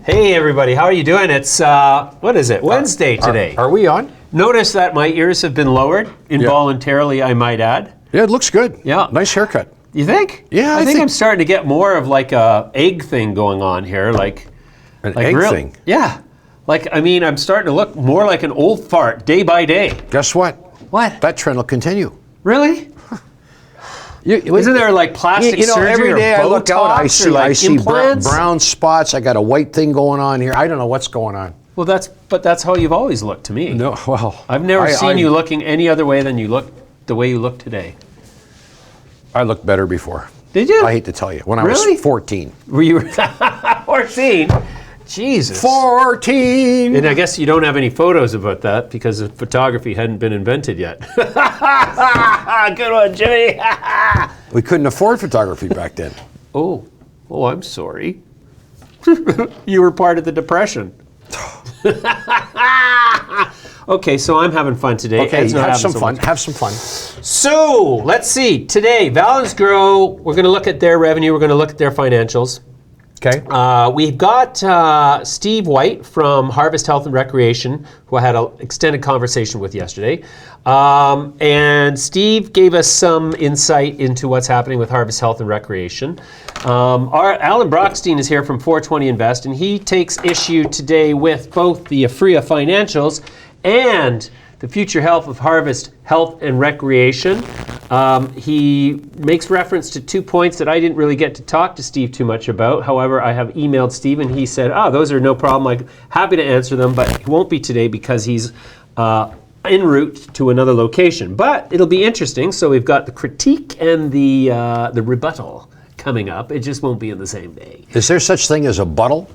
Hey everybody, how are you doing? It's, what is it, Wednesday today. Are we on? Notice that my ears have been lowered, involuntarily I might add. Yeah, it looks good. Yeah. Nice haircut. You think? Yeah, I think I'm starting to get more of like a egg thing going on here. Like egg thing? Yeah. Like, I mean, I'm starting to look more like an old fart day by day. Guess what? What? That trend will continue. Really? Isn't there like plastic surgery every day or I look out, I see implants? brown spots. I got a white thing going on here. I don't know what's going on. Well, that's how you've always looked to me. No, well, I've never seen you looking any other way than the way you look today. I looked better before. Did you? I hate to tell you. When I was 14. Were you 14? Jesus. 14! And I guess you don't have any photos about that because photography hadn't been invented yet. Good one, Jimmy. We couldn't afford photography back then. Oh, I'm sorry. You were part of the Depression. Okay, so I'm having fun today. Okay, have some fun. Have some fun. So, let's see. Today, Valance Grow, we're going to look at their revenue. We're going to look at their financials. Okay. We've got Steve White from Harvest Health and Recreation, who I had an extended conversation with yesterday. And Steve gave us some insight into what's happening with Harvest Health and Recreation. Alan Brochstein is here from 420Invest, and he takes issue today with both the Aphria financials and the future health of Harvest Health and Recreation. He makes reference to 2 points that I didn't really get to talk to Steve too much about. However, I have emailed Steve and he said, those are no problem. I'm happy to answer them, but he won't be today because he's en route to another location. But it'll be interesting. So we've got the critique and the rebuttal coming up. It just won't be in the same day. Is there such thing as a buttal?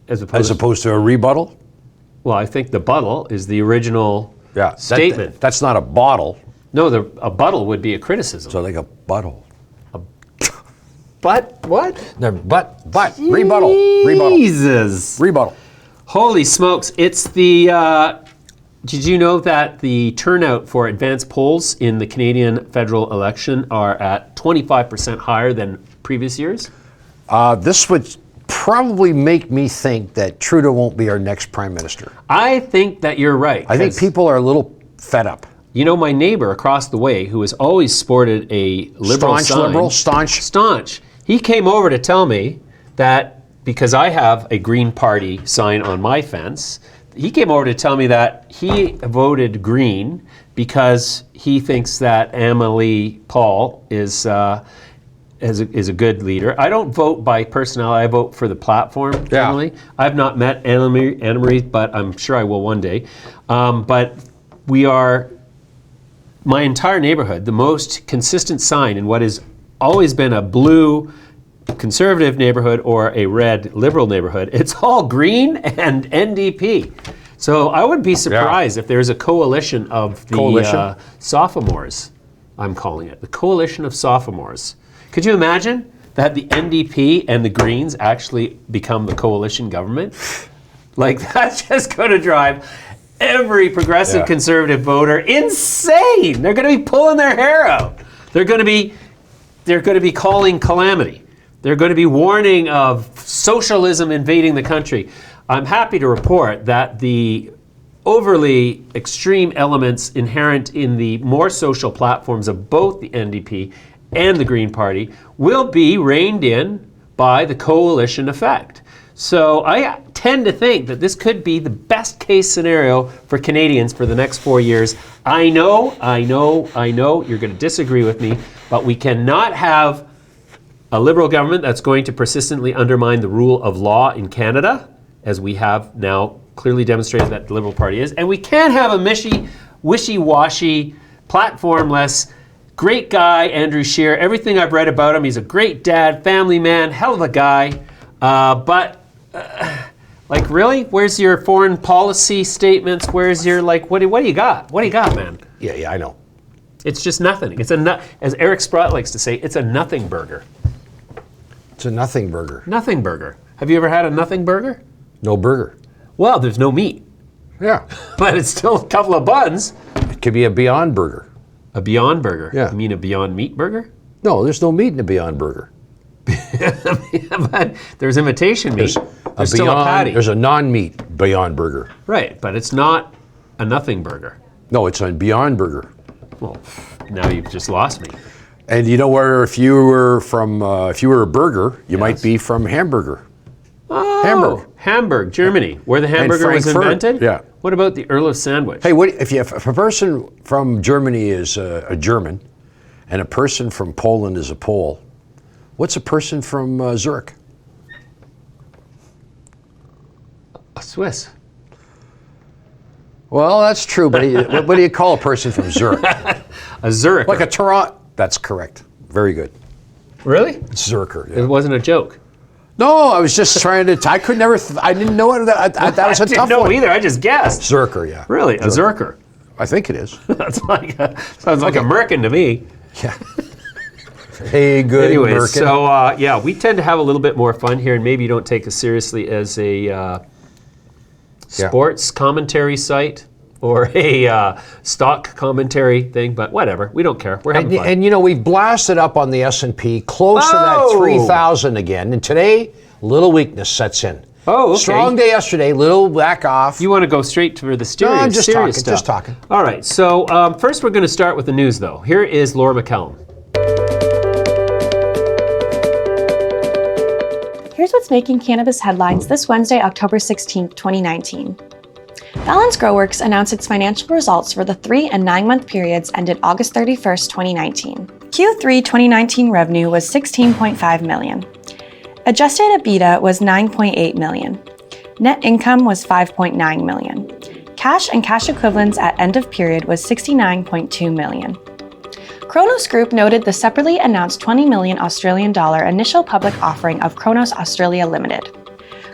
As opposed to a rebuttal? Well, I think the buttal is the original statement. That's not a bottle. No, a buttle would be a criticism. So like a buttle. But what? No, but rebuttal. Jesus. Rebuttal. Holy smokes! It's the. Did you know that the turnout for advanced polls in the Canadian federal election are at 25% higher than previous years? This would probably make me think that Trudeau won't be our next prime minister. I think that you're right. I think people are a little fed up. You know, my neighbor across the way, who has always sported a liberal sign, staunch. He came over to tell me that because I have a Green Party sign on my fence, he came over to tell me that he voted Green because he thinks that Amélie Paul is a good leader. I don't vote by personality. I vote for the platform, generally. I've not met Anne-Marie, but I'm sure I will one day. But we are, my entire neighborhood, the most consistent sign in what has always been a blue conservative neighborhood or a red liberal neighborhood, it's all Green and NDP. So I would be surprised if there's a coalition of the sophomores, I'm calling it. The coalition of sophomores. Could you imagine that the NDP and the Greens actually become the coalition government? Like, that's just going to drive every progressive conservative voter insane. They're going to be pulling their hair out. They're going to be calling calamity. They're going to be warning of socialism invading the country. I'm happy to report that the overly extreme elements inherent in the more social platforms of both the NDP and the Green Party will be reined in by the coalition effect. So I tend to think that this could be the best case scenario for Canadians for the next 4 years. I know, you're going to disagree with me, but we cannot have a Liberal government that's going to persistently undermine the rule of law in Canada, as we have now clearly demonstrated that the Liberal Party is. And we can't have a wishy-washy, platformless Great guy, Andrew Scheer. Everything I've read about him, he's a great dad, family man, hell of a guy. Like, really? Where's your foreign policy statements? Where's your, like, what do you got? What do you got, man? Yeah, I know. It's just nothing. It's as Eric Sprott likes to say, it's a nothing burger. It's a nothing burger. Nothing burger. Have you ever had a nothing burger? No burger. Well, there's no meat. Yeah. But it's still a couple of buns. It could be a Beyond Burger. A Beyond Burger? Yeah. You mean a Beyond Meat burger? No, there's no meat in a Beyond Burger. But there's imitation meat. There's still a patty. There's a non-meat Beyond Burger. Right, but it's not a nothing burger. No, it's a Beyond Burger. Well, now you've just lost me. And you know where, if you were a burger, you might be from Hamburger. Oh, Hamburg, Germany, where the hamburger was invented? Yeah. What about the Earl of Sandwich? Hey, if a person from Germany is a German, and a person from Poland is a Pole, what's a person from Zurich? A Swiss. Well, that's true, but what do you call a person from Zurich? A Zurich. Like a Toronto. That's correct. Very good. Really? Zuricher. It wasn't a joke. No, I was just trying to. I could never. I didn't know it. That was a tough one. I didn't know either. I just guessed. Zuricher, yeah. Really, a Zuricher. I think it is. That's sounds like American to me. Yeah. Hey, good. Anyways, American. so we tend to have a little bit more fun here, and maybe you don't take us seriously as a sports commentary site or a stock commentary thing, but whatever. We don't care. We're having fun. And you know, we've blasted up on the S&P, close to that 3,000 again. And today, little weakness sets in. Oh, okay. Strong day yesterday, little back off. You want to go straight to the serious, I'm just serious talking, stuff. just talking. All right, so first we're going to start with the news, though. Here is Laura McCallum. Here's what's making cannabis headlines this Wednesday, October 16, 2019. Valance Grow Works announced its financial results for the 3 and 9-month periods ended August 31st, 2019. Q3 2019 revenue was $16.5 million. Adjusted EBITDA was $9.8 million. Net income was $5.9 million. Cash and cash equivalents at end of period was $69.2 million. Cronos Group noted the separately announced 20 million Australian dollar initial public offering of Cronos Australia Limited.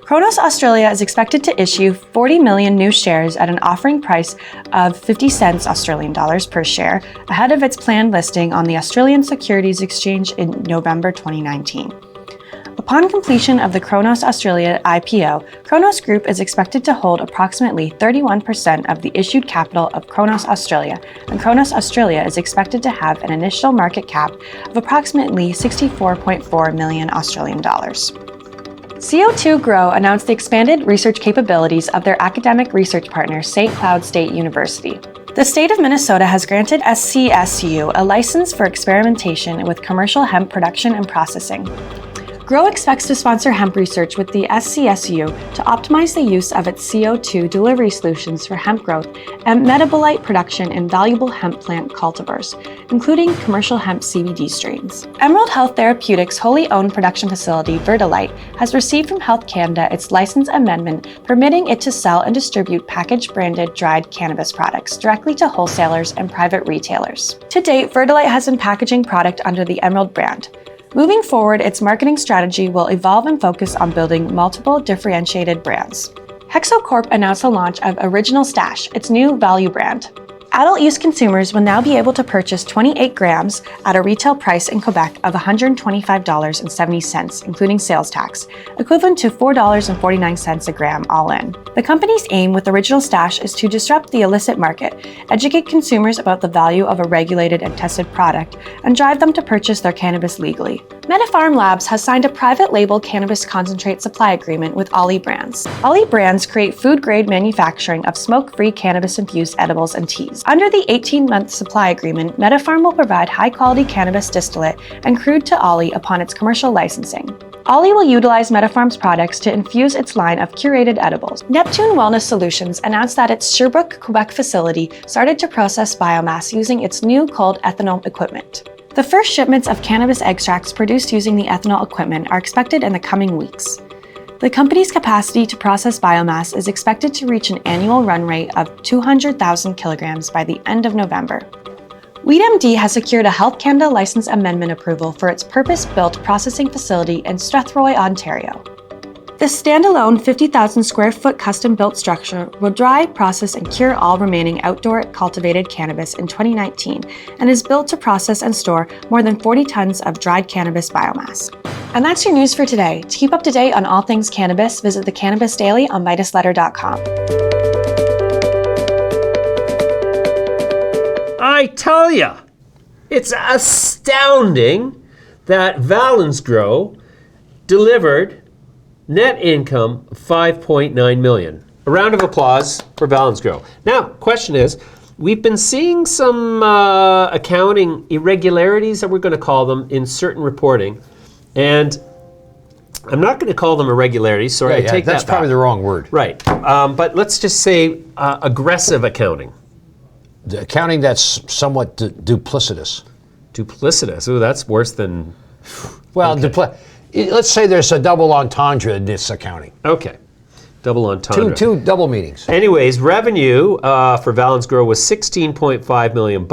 Cronos Australia is expected to issue 40 million new shares at an offering price of 50 cents Australian dollars per share ahead of its planned listing on the Australian Securities Exchange in November 2019. Upon completion of the Cronos Australia IPO, Cronos Group is expected to hold approximately 31% of the issued capital of Cronos Australia, and Cronos Australia is expected to have an initial market cap of approximately 64.4 million Australian dollars. CO2 Grow announced the expanded research capabilities of their academic research partner, St. Cloud State University. The state of Minnesota has granted SCSU a license for experimentation with commercial hemp production and processing. Grow expects to sponsor hemp research with the SCSU to optimize the use of its CO2 delivery solutions for hemp growth and metabolite production in valuable hemp plant cultivars, including commercial hemp CBD strains. Emerald Health Therapeutics' wholly owned production facility, Verdilite, has received from Health Canada its license amendment permitting it to sell and distribute packaged branded dried cannabis products directly to wholesalers and private retailers. To date, Verdilite has been packaging product under the Emerald brand. Moving forward, its marketing strategy will evolve and focus on building multiple differentiated brands. Hexo Corp announced the launch of Original Stash, its new value brand. Adult use consumers will now be able to purchase 28 grams at a retail price in Quebec of $125.70, including sales tax, equivalent to $4.49 a gram all in. The company's aim with Original Stash is to disrupt the illicit market, educate consumers about the value of a regulated and tested product, and drive them to purchase their cannabis legally. MediPharm Labs has signed a private label cannabis concentrate supply agreement with Ollie Brands. Ollie Brands create food-grade manufacturing of smoke-free cannabis-infused edibles and teas. Under the 18-month supply agreement, MediPharm will provide high-quality cannabis distillate and crude to Ollie upon its commercial licensing. Ollie will utilize MediPharm's products to infuse its line of curated edibles. Neptune Wellness Solutions announced that its Sherbrooke, Quebec facility started to process biomass using its new cold ethanol equipment. The first shipments of cannabis extracts produced using the ethanol equipment are expected in the coming weeks. The company's capacity to process biomass is expected to reach an annual run rate of 200,000 kilograms by the end of November. WeedMD has secured a Health Canada license amendment approval for its purpose-built processing facility in Strathroy, Ontario. This standalone 50,000 square foot custom-built structure will dry, process, and cure all remaining outdoor cultivated cannabis in 2019 and is built to process and store more than 40 tons of dried cannabis biomass. And that's your news for today. To keep up to date on all things cannabis, visit the Cannabis Daily on MidasLetter.com. I tell ya, it's astounding that Valance Grow delivered net income of $5.9 million. A round of applause for Valance Grow. Now, question is, we've been seeing some accounting irregularities, that we're going to call them, in certain reporting. And I'm not going to call them irregularities, sorry, I take that back. That's probably the wrong word. Right. But let's just say aggressive accounting. The accounting that's somewhat duplicitous. Duplicitous? Oh, that's worse than... Well, okay. Let's say there's a double entendre in this accounting. Okay. Double entendre. Two double meanings. Anyways, revenue for Valance Grow was $16.5 million.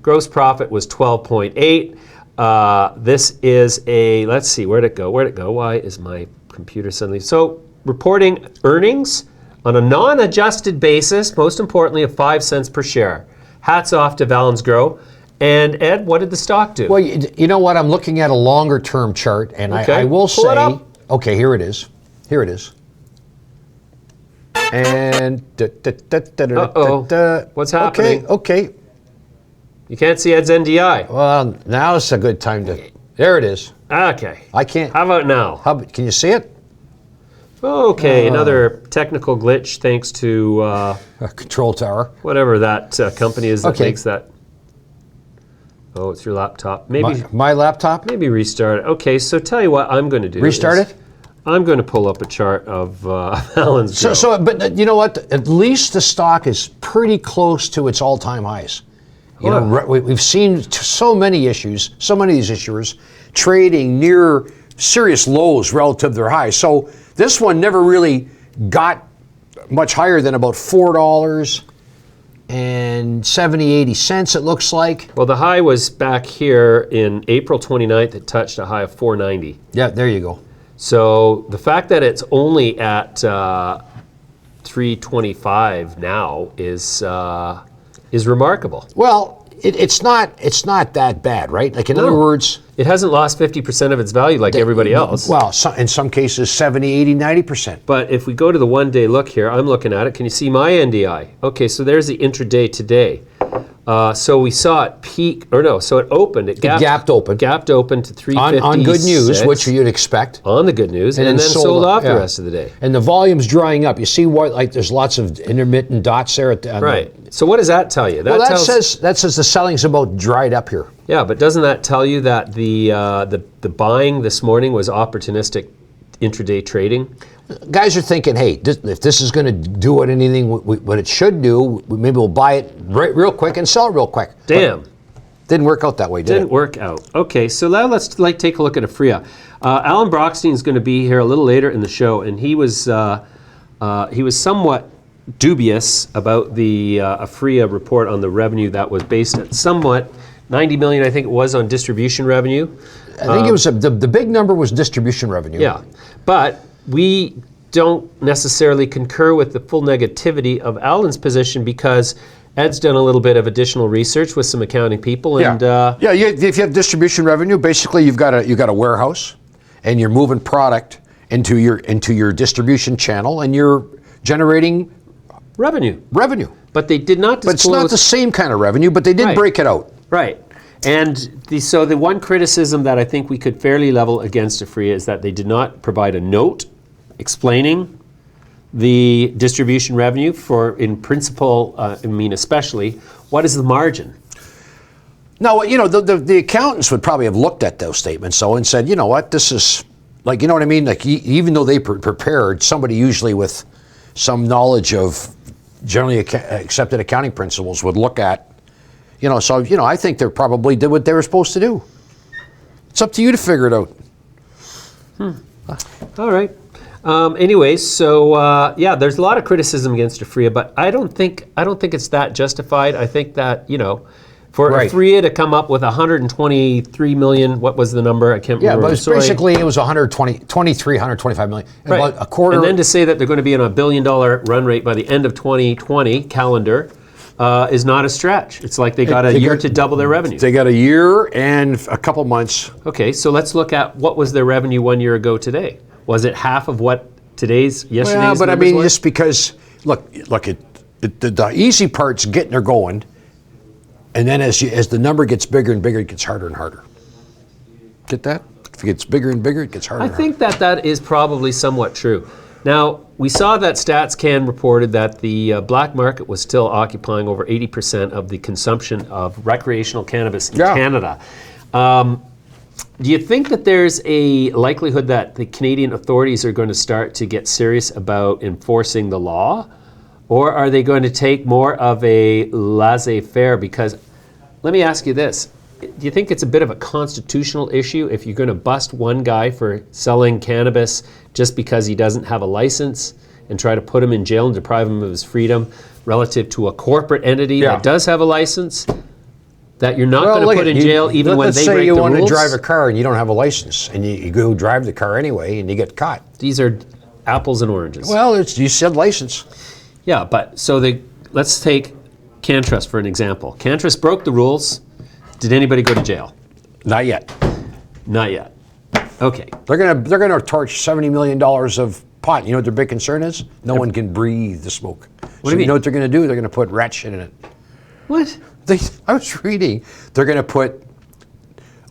Gross profit was $12.8. This is a, let's see, where'd it go? Why is my computer suddenly... So, reporting earnings on a non-adjusted basis, most importantly, of 5 cents per share. Hats off to Valance Grow. And Ed, what did the stock do? Well, you know what? I'm looking at a longer-term chart, and okay. I will Pull say... it up. Okay, here it is. And... Uh-oh. What's happening? Okay. You can't see Ed's NDI. Well, now it's a good time to... There it is. Okay. I can't... How about now? Can you see it? Okay, another technical glitch thanks to... a control tower. Whatever that company is that makes that... Oh, it's your laptop. Maybe my laptop? Maybe restart it. Okay, so tell you what I'm going to do. Restart it? I'm going to pull up a chart of Valance Grow. But you know what? At least the stock is pretty close to its all-time highs. You know, we've seen so many issues, so many of these issuers trading near serious lows relative to their highs. So this one never really got much higher than about $4 and 80 cents, it looks like. Well, the high was back here in April 29th. It touched a high of $4.90. Yeah, there you go. So the fact that it's only at $3.25 now is remarkable. Well, it's not that bad, right? Like in other words, it hasn't lost 50% of its value like everybody else. Well, in some cases 70, 80, 90%. But if we go to the one-day look here, I'm looking at it. Can you see my NDI? Okay, so there's the intraday today. So we saw it peak, so it opened. It gapped open to 356. On good news, which you'd expect. On the good news, and then sold off the rest of the day. And the volume's drying up. You see what, like there's lots of intermittent dots there. Right. So what does that tell you? That says the selling's about dried up here. Yeah, but doesn't that tell you that the buying this morning was opportunistic intraday trading? Guys are thinking, hey, if this is going to do what it should do, maybe we'll buy it real quick and sell it real quick. Damn. But didn't work out that way, did it? Didn't work out. Okay, so now let's take a look at Aphria. Alan Brochstein is going to be here a little later in the show, and he was somewhat dubious about the Aphria report on the revenue that was based at somewhat 90 million, I think it was, on distribution revenue. I think it was the big number was distribution revenue. Yeah, but we don't necessarily concur with the full negativity of Alan's position because Ed's done a little bit of additional research with some accounting people, and if you have distribution revenue, basically you've got a warehouse, and you're moving product into your distribution channel, and you're generating revenue. But they did not disclose. But it's not the same kind of revenue, but they did break it out. Right. And so the one criticism that I think we could fairly level against Aphria is that they did not provide a note explaining the distribution revenue in principle, especially, what is the margin? No, the accountants would probably have looked at those statements, though, and said, you know what, this is, like, you know what I mean? Like, even though they prepared, somebody usually with some knowledge of generally accepted accounting principles would look at, I think they probably did what they were supposed to do. It's up to you to figure it out. All right. Anyways, so there's a lot of criticism against Aphria, but I don't think it's that justified. I think that For Aphria to come up with 123 million, what was the number? I can't remember. Yeah, but basically it was 125 million. Right. About a quarter. And then to say that they're going to be on $1 billion run rate by the end of 2020 calendar is not a stretch. It's like they got a year to double their revenue. They got a year and a couple months. Okay, so let's look at what was their revenue 1 year ago today. Was it half of what yesterday's but I mean, were? just because, look, the easy part's getting her going, and then as the number gets bigger and bigger, it gets harder and harder. Get that? If it gets bigger and bigger, it gets harder. I think that is probably somewhat true. Now, we saw that StatsCan reported that the black market was still occupying over 80% of the consumption of recreational cannabis in Canada. Do you think that there's a likelihood that the Canadian authorities are going to start to get serious about enforcing the law? Or are they going to take more of a laissez-faire? Because let me ask you this. Do you think it's a bit of a constitutional issue if you're going to bust one guy for selling cannabis just because he doesn't have a license and try to put him in jail and deprive him of his freedom relative to a corporate entity that does have a license that you're not going to put in jail even when they break the rules? Let's say you want to drive a car and you don't have a license and you go drive the car anyway and you get caught. These are apples and oranges. Well, you said license. Yeah, but let's take CanTrust for an example. CanTrust broke the rules. Did anybody go to jail? Not yet. Not yet. Okay. They're gonna torch $70 million of pot. You know what their big concern is? No one can breathe the smoke. What do you mean? You know what they're gonna do? They're gonna put rat shit in it. What? I was reading. They're gonna put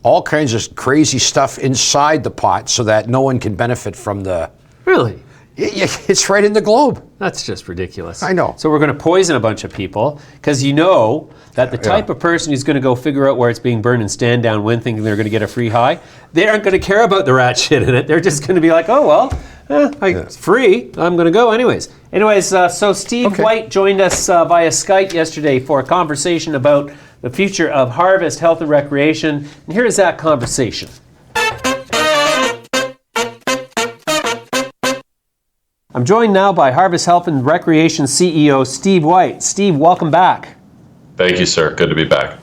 all kinds of crazy stuff inside the pot so that no one can benefit from the. Really? It's right in the globe. That's just ridiculous. I know. So we're going to poison a bunch of people because you know that the type of person who's going to go figure out where it's being burned and stand downwind thinking they're going to get a free high, they aren't going to care about the rat shit in it. They're just going to be like, oh, well, it's free. I'm going to go anyways. So Steve White joined us via Skype yesterday for a conversation about the future of Harvest Health and Recreation. And here is that conversation. I'm joined now by Harvest Health and Recreation CEO Steve White. Steve, welcome back. Thank you, sir. Good to be back.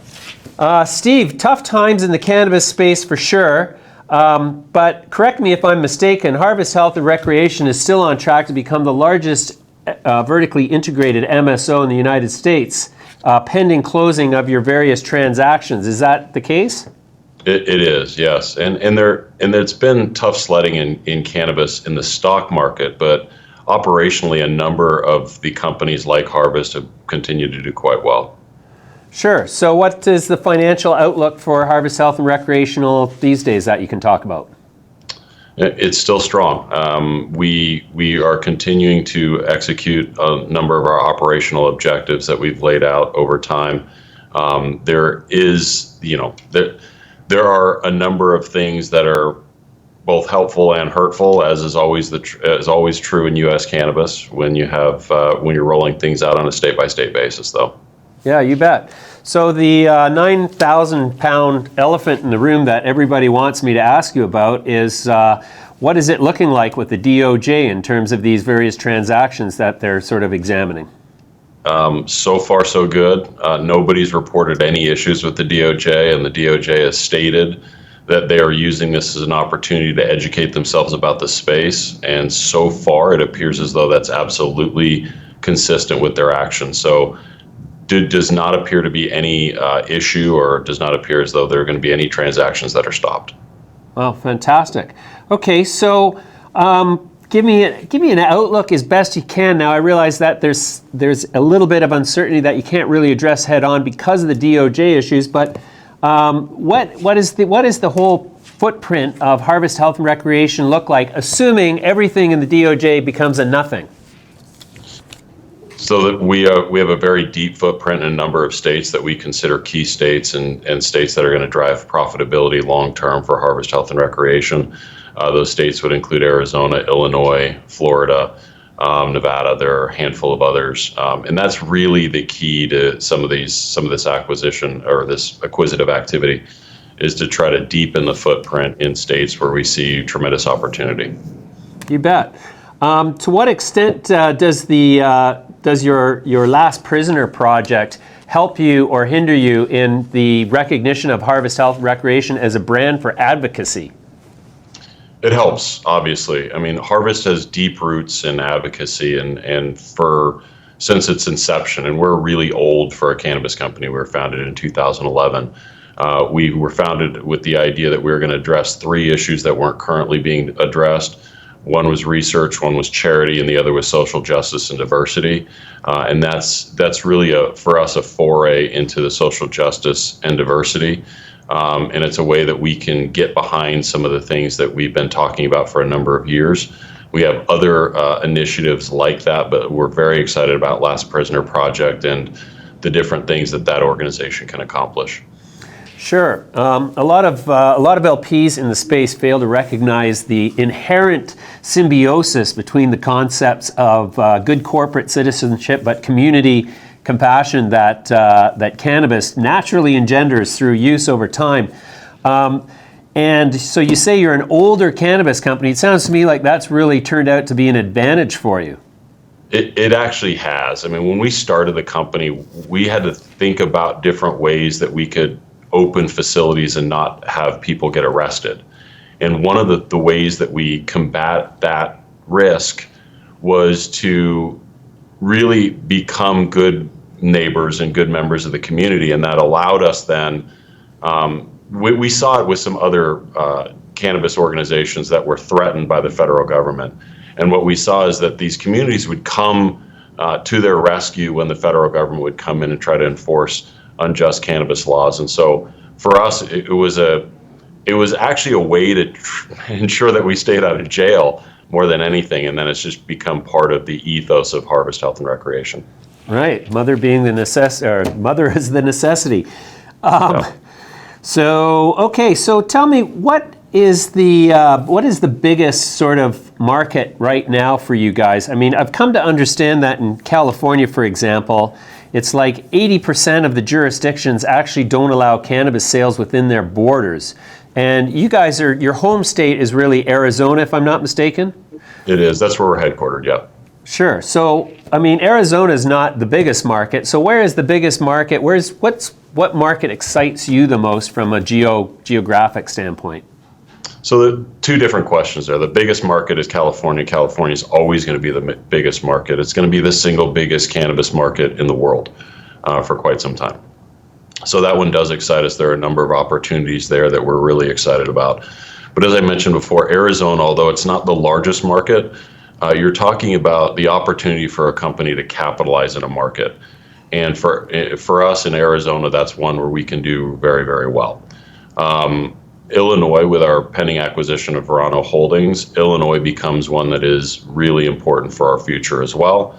Steve, tough times in the cannabis space for sure, but correct me if I'm mistaken, Harvest Health and Recreation is still on track to become the largest vertically integrated MSO in the United States, pending closing of your various transactions. Is that the case? It is, yes. And it's been tough sledding in cannabis in the stock market, but operationally a number of the companies like Harvest have continued to do quite well. Sure. So what is the financial outlook for Harvest Health and Recreational these days that you can talk about? It's still strong. We are continuing to execute a number of our operational objectives that we've laid out over time. There are a number of things that are both helpful and hurtful, as is always true in U.S. cannabis when you're rolling things out on a state-by-state basis, though. Yeah, you bet. So the 9,000-pound elephant in the room that everybody wants me to ask you about is what is it looking like with the DOJ in terms of these various transactions that they're sort of examining? So far, so good. Nobody's reported any issues with the DOJ, and the DOJ has stated that they are using this as an opportunity to educate themselves about the space. And so far, it appears as though that's absolutely consistent with their actions. So does not appear to be any issue, or does not appear as though there are going to be any transactions that are stopped. Well, fantastic. Okay, so give me an outlook as best you can. Now, I realize that there's a little bit of uncertainty that you can't really address head on because of the DOJ issues, but what is the whole footprint of Harvest Health and Recreation look like, assuming everything in the DOJ becomes a nothing? So that we have a very deep footprint in a number of states that we consider key states and states that are going to drive profitability long term for Harvest Health and Recreation. Those states would include Arizona, Illinois, Florida, Nevada. There are a handful of others, and that's really the key to some of this acquisition or this acquisitive activity, is to try to deepen the footprint in states where we see tremendous opportunity. You bet. To what extent does your Last Prisoner project help you or hinder you in the recognition of Harvest Health Recreation as a brand for advocacy? It helps, obviously. I mean, Harvest has deep roots in advocacy and since its inception, and we're really old for a cannabis company. We were founded in 2011. We were founded with the idea that we were going to address 3 issues that weren't currently being addressed. One was research, one was charity, and the other was social justice and diversity. And that's really for us a foray into the social justice and diversity. And it's a way that we can get behind some of the things that we've been talking about for a number of years. We have other initiatives like that, but we're very excited about Last Prisoner Project and the different things that organization can accomplish. Sure. A lot of LPs in the space fail to recognize the inherent symbiosis between the concepts of good corporate citizenship, but community compassion that cannabis naturally engenders through use over time. And so you say you're an older cannabis company. It sounds to me like that's really turned out to be an advantage for you. It actually has. I mean, when we started the company, we had to think about different ways that we could open facilities and not have people get arrested. And one of the ways that we combat that risk was to really become good neighbors and good members of the community. And that allowed us then, we saw it with some other cannabis organizations that were threatened by the federal government. And what we saw is that these communities would come to their rescue when the federal government would come in and try to enforce unjust cannabis laws. And so for us, it was actually a way to ensure that we stayed out of jail more than anything. And then it's just become part of the ethos of Harvest Health and Recreation. Right, mother being the mother is the necessity. Yeah. So tell me, what is the biggest sort of market right now for you guys? I mean, I've come to understand that in California, for example, it's like 80% of the jurisdictions actually don't allow cannabis sales within their borders. And you guys your home state is really Arizona, if I'm not mistaken? It is. That's where we're headquartered, yeah. Sure. So, I mean, Arizona is not the biggest market. So where is the biggest market? What market excites you the most from a geographic standpoint? So the 2 different questions there. The biggest market is California. California is always going to be the biggest market. It's going to be the single biggest cannabis market in the world for quite some time. So that one does excite us. There are a number of opportunities there that we're really excited about. But as I mentioned before, Arizona, although it's not the largest market, you're talking about the opportunity for a company to capitalize in a market. And for us in Arizona, that's one where we can do very, very well. Illinois, with our pending acquisition of Verano Holdings, Illinois becomes one that is really important for our future as well.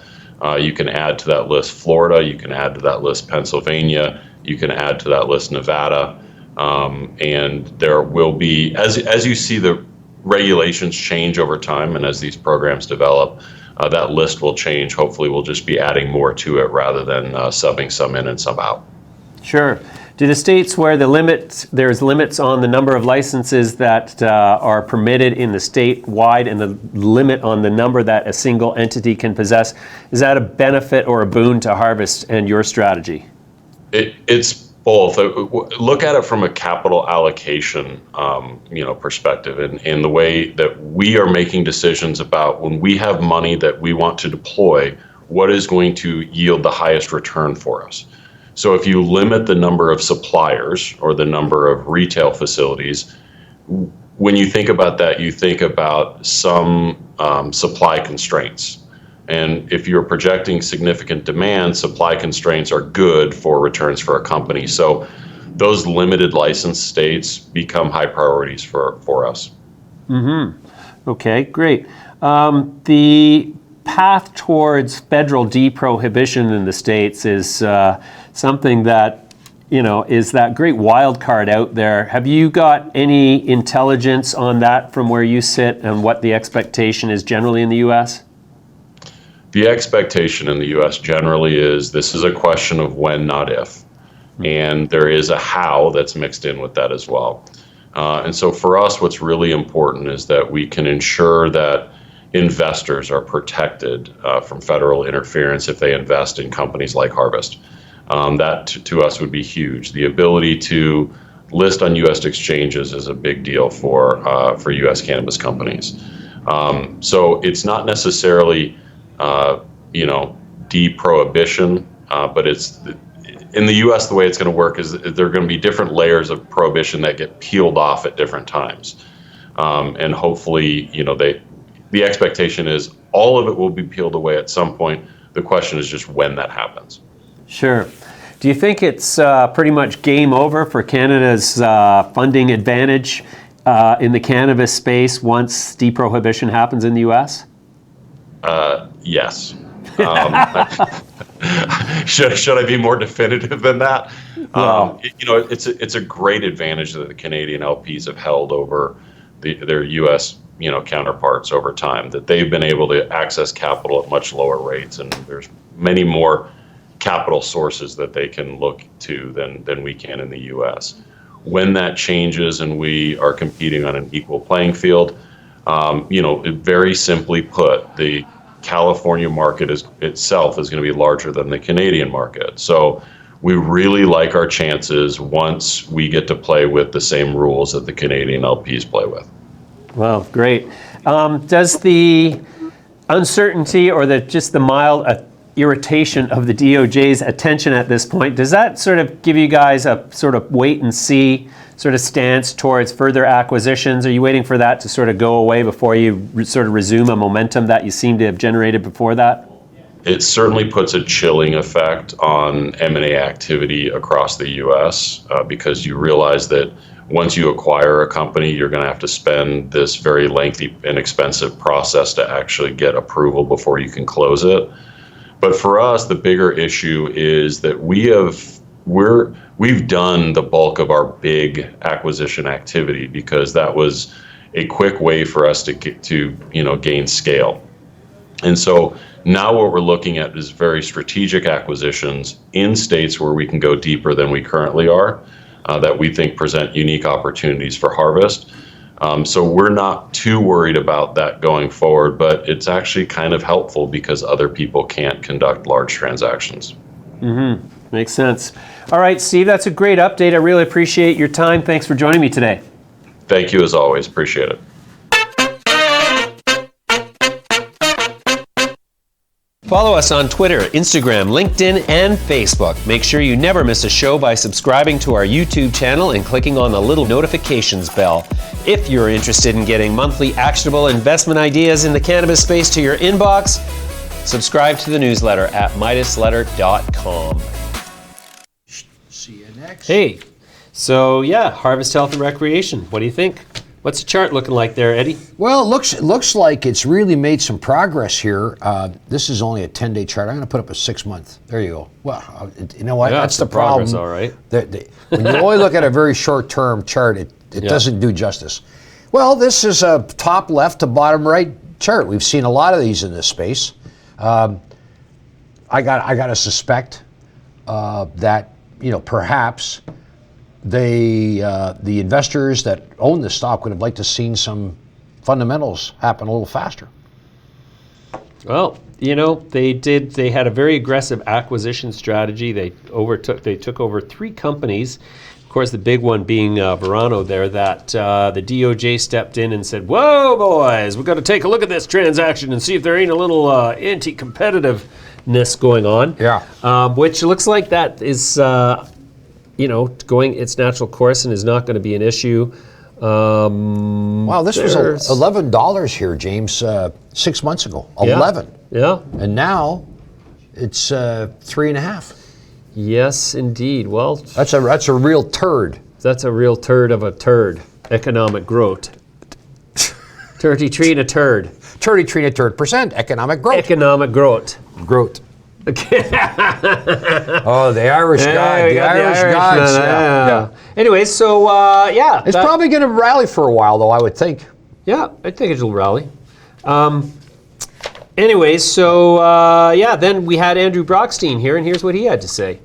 You can add to that list Florida, you can add to that list Pennsylvania, you can add to that list Nevada, and there will be, as you see the regulations change over time and as these programs develop, that list will change. Hopefully we'll just be adding more to it rather than subbing some in and some out. Sure. Do the states where there's limits on the number of licenses that are permitted in the state-wide and the limit on the number that a single entity can possess, is that a benefit or a boon to Harvest and your strategy? It's both. Look at it from a capital allocation perspective, and the way that we are making decisions about when we have money that we want to deploy, what is going to yield the highest return for us. So if you limit the number of suppliers or the number of retail facilities, when you think about that, you think about some supply constraints. And if you're projecting significant demand, supply constraints are good for returns for a company. So those limited license states become high priorities for us. Mm-hmm. Okay, great. The path towards federal deprohibition in the states is something that, is that great wild card out there. Have you got any intelligence on that from where you sit and what the expectation is generally in the U.S.? The expectation in the U.S. generally is this is a question of when, not if. And there is a how that's mixed in with that as well. And so for us, what's really important is that we can ensure that investors are protected from federal interference if they invest in companies like Harvest. That to us would be huge. The ability to list on U.S. exchanges is a big deal for U.S. cannabis companies. So it's not necessarily, de-prohibition, but it's in the U.S. the way it's going to work is there are going to be different layers of prohibition that get peeled off at different times, and hopefully, the expectation is all of it will be peeled away at some point. The question is just when that happens. Sure. Do you think it's pretty much game over for Canada's funding advantage in the cannabis space once deprohibition happens in the U.S.? Yes. Should I be more definitive than that? Well, it's a great advantage that the Canadian LPs have held over their U.S. counterparts over time, that they've been able to access capital at much lower rates, and there's many more capital sources that they can look to than we can in the U.S. When that changes and we are competing on an equal playing field, very simply put, the California market itself is going to be larger than the Canadian market. So we really like our chances once we get to play with the same rules that the Canadian LPs play with. Well, great. Does the uncertainty or just the mild irritation of the DOJ's attention at this point, does that sort of give you guys a sort of wait and see sort of stance towards further acquisitions? Are you waiting for that to sort of go away before you sort of resume a momentum that you seem to have generated before that? It certainly puts a chilling effect on M&A activity across the U.S. Because you realize that once you acquire a company, you're going to have to spend this very lengthy and expensive process to actually get approval before you can close it. But for us, the bigger issue is that we've done the bulk of our big acquisition activity because that was a quick way for us to gain scale. And so now what we're looking at is very strategic acquisitions in states where we can go deeper than we currently are, that we think present unique opportunities for Harvest. So we're not too worried about that going forward, but it's actually kind of helpful because other people can't conduct large transactions. Mm-hmm. Makes sense. All right, Steve, that's a great update. I really appreciate your time. Thanks for joining me today. Thank you as always. Appreciate it. Follow us on Twitter, Instagram, LinkedIn, and Facebook. Make sure you never miss a show by subscribing to our YouTube channel and clicking on the little notifications bell. If you're interested in getting monthly actionable investment ideas in the cannabis space to your inbox, subscribe to the newsletter at MidasLetter.com. CNSX. Hey, so yeah, Harvest Health and Recreation. What do you think? What's the chart looking like there, Eddie? Well, it looks like it's really made some progress here. This is only a 10-day chart. I'm going to put up a 6-month. There you go. Well, you know what? Yeah, that's the problem. All right. When you only look at a very short-term chart, it doesn't do justice. Well, this is a top left to bottom right chart. We've seen a lot of these in this space. I got to suspect that perhaps the investors that own the stock would have liked to seen some fundamentals happen a little faster. Well, they had a very aggressive acquisition strategy. They took over 3 companies. Of course, the big one being Verano there, that the DOJ stepped in and said, "Whoa, boys, we've got to take a look at this transaction and see if there ain't a little anti-competitiveness going on." Yeah. Which looks like that is, going its natural course and is not going to be an issue. Wow, this was $11 here, James, 6 months ago. 11. Yeah. And now it's 3.5. Yes, indeed. Well, that's a real turd. That's a real turd of a turd. Economic growth. Turdy tree and a turd. Turdy tree and a turd % economic growth. Economic growth. Growth. Oh, the Irish God. The Irish gods. Yeah. Anyway, so it's probably going to rally for a while, though, I would think. Yeah, I think it'll rally. Anyway, so then we had Andrew Brochstein here, and here's what he had to say.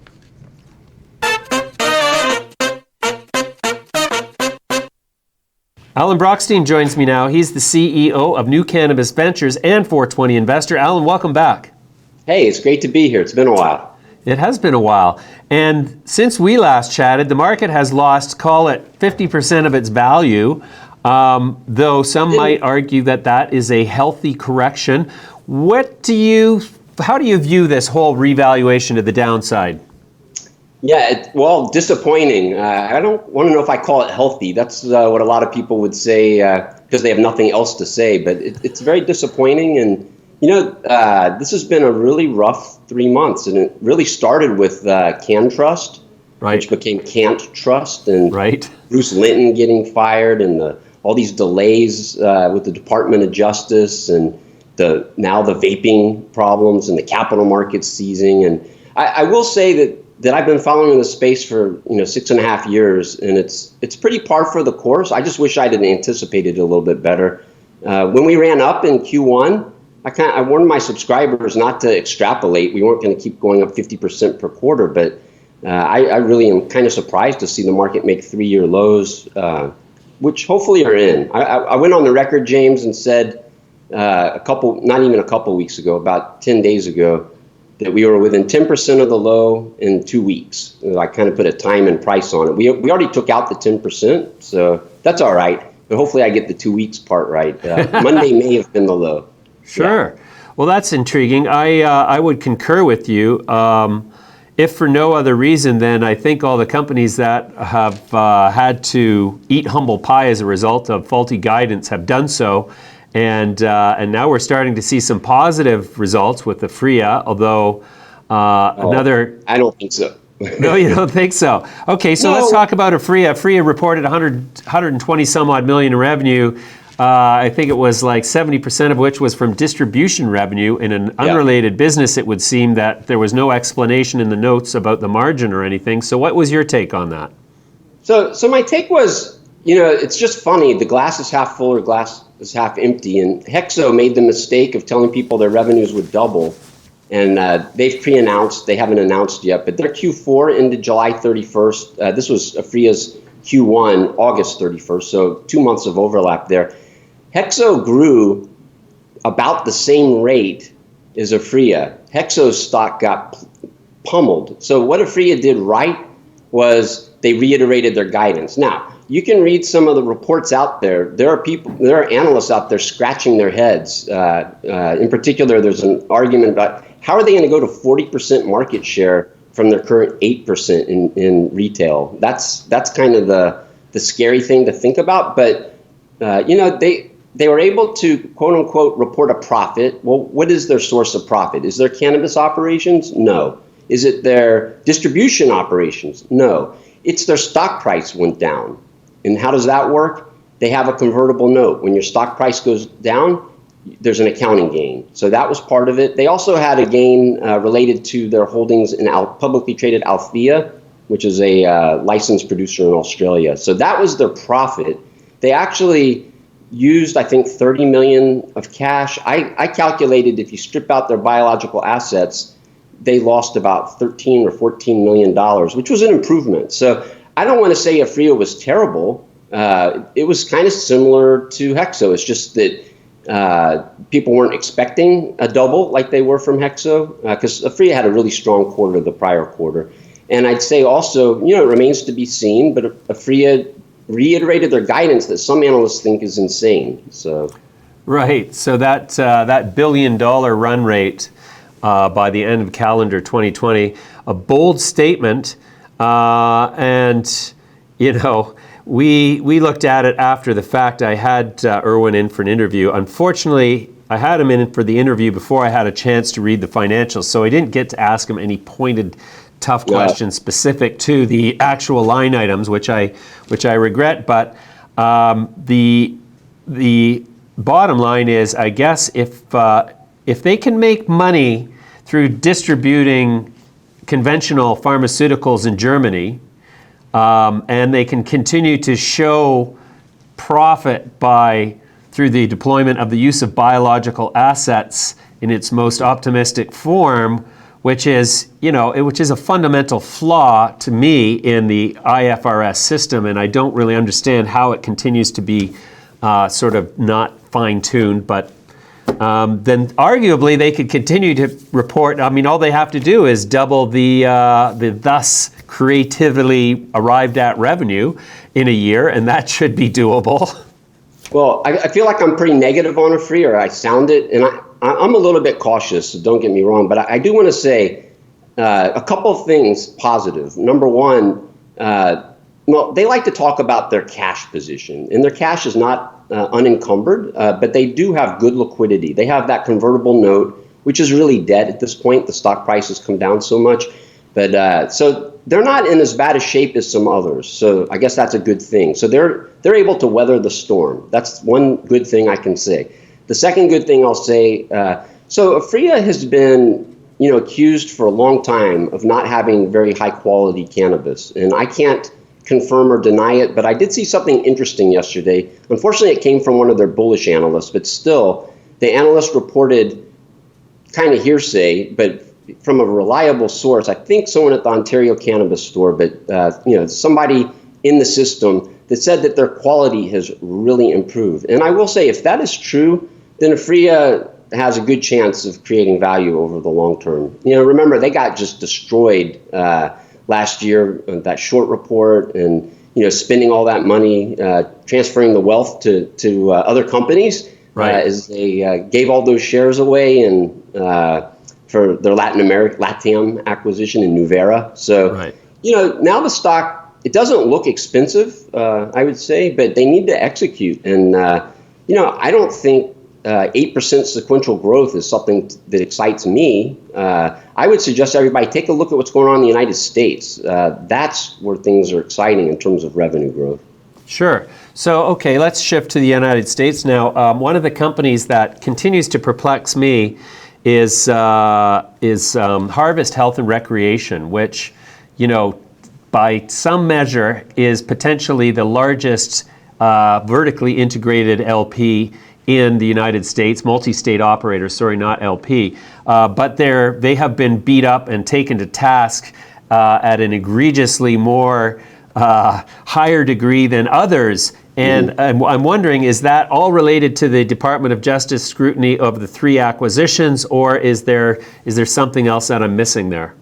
Alan Brochstein joins me now. He's the CEO of New Cannabis Ventures and 420Investor. Alan, welcome back. Hey, it's great to be here. It's been a while. It has been a while. And since we last chatted, the market has lost, call it 50% of its value, though some might argue that that is a healthy correction. How do you view this whole revaluation to the downside? Yeah, well, disappointing. I don't want to know if I call it healthy. That's what a lot of people would say because they have nothing else to say. But it's very disappointing. And, this has been a really rough 3 months. And it really started with CanTrust, which became Can't Trust. And Bruce Linton getting fired and all these delays with the Department of Justice and now the vaping problems and the capital markets seizing. And I will say that I've been following the space for 6.5 years, and it's pretty par for the course. I just wish I had anticipated it a little bit better. When we ran up in Q1, I warned my subscribers not to extrapolate. We weren't going to keep going up 50% per quarter, but I really am kind of surprised to see the market make 3-year lows, which hopefully are in. I went on the record, James, and said not even a couple weeks ago, about 10 days ago, that we were within 10% of the low in 2 weeks. I kind of put a time and price on it. We already took out the 10%, so that's all right. But hopefully I get the 2 weeks part right. Monday may have been the low. Sure. Yeah. Well, that's intriguing. I would concur with you. If for no other reason, then I think all the companies that have had to eat humble pie as a result of faulty guidance have done so. And now we're starting to see some positive results with Aphria, although another... I don't think so. No, you don't think so? Okay, so let's talk about Aphria. Aphria reported 120 some odd million in revenue. I think it was like 70% of which was from distribution revenue. In an unrelated business, it would seem that there was no explanation in the notes about the margin or anything. So what was your take on that? So my take was, it's just funny. The glass is half full or glass is half empty. And Hexo made the mistake of telling people their revenues would double. And they've pre-announced, they haven't announced yet, but their Q4 ended July 31st. This was Aphria's Q1, August 31st, so 2 months of overlap there. Hexo grew about the same rate as Aphria. Hexo's stock got pummeled. So what Aphria did right was they reiterated their guidance. Now, you can read some of the reports out there. There are analysts out there scratching their heads. In particular, there's an argument about how are they going to go to 40% market share from their current 8% in retail. That's kind of the scary thing to think about. But they were able to quote unquote report a profit. Well, what is their source of profit? Is their cannabis operations? No. Is it their distribution operations? No. It's their stock price went down. And how does that work? They have a convertible note. When your stock price goes down, there's an accounting gain. So that was part of it. They also had a gain related to their holdings in publicly traded Aphria, which is a licensed producer in Australia. So that was their profit. They actually used, I think, 30 million of cash. I calculated if you strip out their biological assets, they lost about 13 or 14 million dollars, which was an improvement. So I don't want to say Aphria was terrible. It was kind of similar to Hexo. It's just that people weren't expecting a double like they were from Hexo, because Aphria had a really strong quarter the prior quarter. And I'd say also, it remains to be seen, but Aphria reiterated their guidance that some analysts think is insane. So, right. So that $1 billion run rate by the end of calendar 2020, a bold statement. And we looked at it after the fact. I had Erwin in for an interview. Unfortunately, I had him in for the interview before I had a chance to read the financials, so I didn't get to ask him any pointed, tough questions specific to the actual line items, which I regret. But the bottom line is, I guess, if they can make money through distributing conventional pharmaceuticals in Germany, and they can continue to show profit through the deployment of the use of biological assets in its most optimistic form, which is a fundamental flaw to me in the IFRS system, and I don't really understand how it continues to be sort of not fine-tuned, but then arguably they could continue to report. I mean, all they have to do is double the thus creatively arrived at revenue in a year, and that should be doable. Well, I feel like I'm pretty negative on Aphria, or I sound it, and I'm a little bit cautious, so don't get me wrong, but I do want to say a couple of things positive. Number one, well, they like to talk about their cash position, and their cash is not unencumbered, but they do have good liquidity. They have that convertible note, which is really dead at this point. The stock price has come down so much, but so they're not in as bad a shape as some others. So I guess that's a good thing. So they're able to weather the storm. That's one good thing I can say. The second good thing I'll say, so Aphria has been, accused for a long time of not having very high quality cannabis, and I can't confirm or deny it, but I did see something interesting yesterday. Unfortunately, it came from one of their bullish analysts, but still, the analyst reported kind of hearsay, but from a reliable source. I think someone at the Ontario Cannabis Store, but somebody in the system that said that their quality has really improved. And I will say, if that is true, then Aphria has a good chance of creating value over the long term. Remember, they got just destroyed last year, that short report, and spending all that money, transferring the wealth to other companies, right, as they gave all those shares away and for their LATAM acquisition in Nuvera. So, right, now the stock, it doesn't look expensive, I would say, but they need to execute. And I don't think 8% sequential growth is something that excites me. I would suggest everybody take a look at what's going on in the United States. That's where things are exciting in terms of revenue growth. Sure. So, okay, let's shift to the United States now. One of the companies that continues to perplex me is Harvest Health and Recreation, which, by some measure is potentially the largest vertically integrated LP in the United States, multi-state operator, sorry, not LP. But they have been beat up and taken to task at an egregiously more higher degree than others. And I'm wondering, is that all related to the Department of Justice scrutiny of the 3 acquisitions, or is there something else that I'm missing there?